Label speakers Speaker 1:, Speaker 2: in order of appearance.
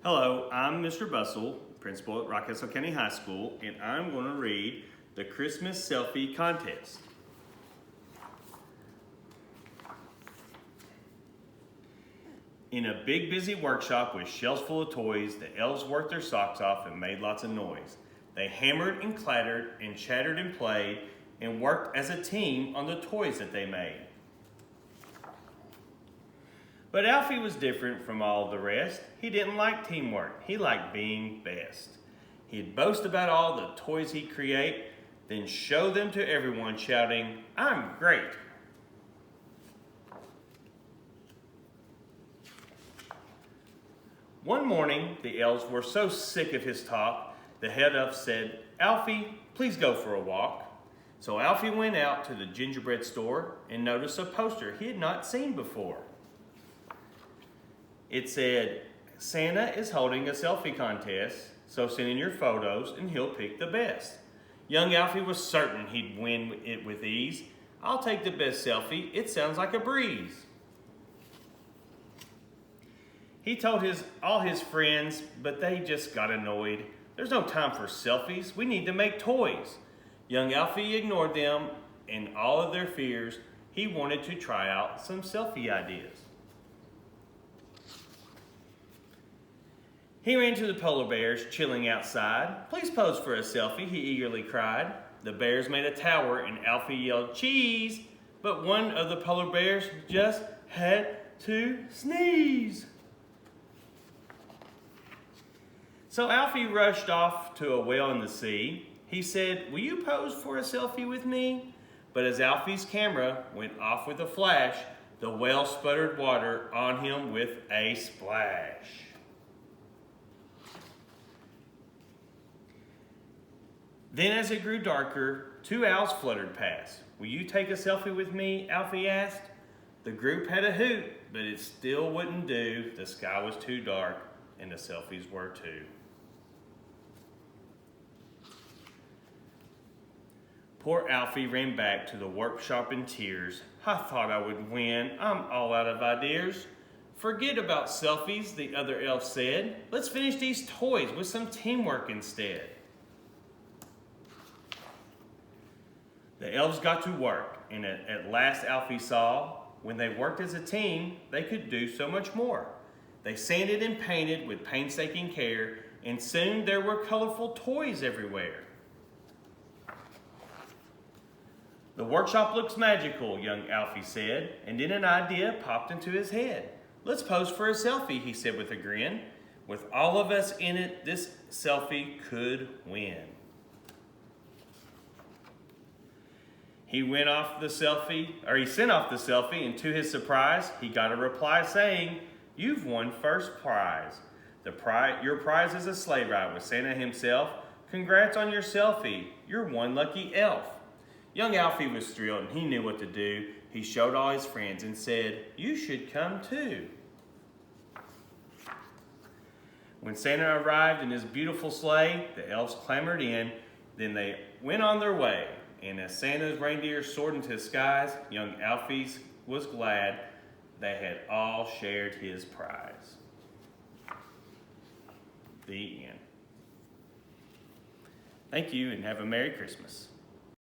Speaker 1: Hello, I'm Mr. Bussell, principal at Rockcastle County High School, and I'm going to read the Christmas Selfie Contest. In a big busy workshop with shelves full of toys, the elves worked their socks off and made lots of noise. They hammered and clattered and chattered and played and worked as a team on the toys that they made. But Alfie was different from all the rest. He didn't like teamwork. He liked being best. He'd boast about all the toys he'd create, then show them to everyone shouting, "I'm great." One morning, the elves were so sick of his talk, the head elf said, "Alfie, please go for a walk." So Alfie went out to the gingerbread store and noticed a poster he had not seen before. It said, "Santa is holding a selfie contest, so send in your photos and he'll pick the best." Young Alfie was certain he'd win it with ease. "I'll take the best selfie, it sounds like a breeze." He told all his friends, but they just got annoyed. "There's no time for selfies, we need to make toys." Young Alfie ignored them and all of their fears. He wanted to try out some selfie ideas. He ran to the polar bears chilling outside. "Please pose for a selfie," he eagerly cried. The bears made a tower and Alfie yelled, "Cheese!" But one of the polar bears just had to sneeze. So Alfie rushed off to a well in the sea. He said, "Will you pose for a selfie with me?" But as Alfie's camera went off with a flash, the well sputtered water on him with a splash. Then as it grew darker, two owls fluttered past. "Will you take a selfie with me?" Alfie asked. The group had a hoot, but it still wouldn't do. The sky was too dark, and the selfies were too. Poor Alfie ran back to the workshop in tears. "I thought I would win. I'm all out of ideas." "Forget about selfies," the other elf said. "Let's finish these toys with some teamwork instead." The elves got to work, and at last Alfie saw, when they worked as a team, they could do so much more. They sanded and painted with painstaking care, and soon there were colorful toys everywhere. "The workshop looks magical," young Alfie said, and then an idea popped into his head. "Let's pose for a selfie," he said with a grin. "With all of us in it, this selfie could win." He sent off the selfie, and to his surprise, he got a reply saying, "You've won first prize. Your prize is a sleigh ride with Santa himself. Congrats on your selfie. You're one lucky elf." Young Alfie was thrilled and he knew what to do. He showed all his friends and said, "You should come too." When Santa arrived in his beautiful sleigh, the elves clamored in. Then they went on their way. And as Santa's reindeer soared into the skies, young Alfie was glad they had all shared his prize. The end. Thank you and have a Merry Christmas.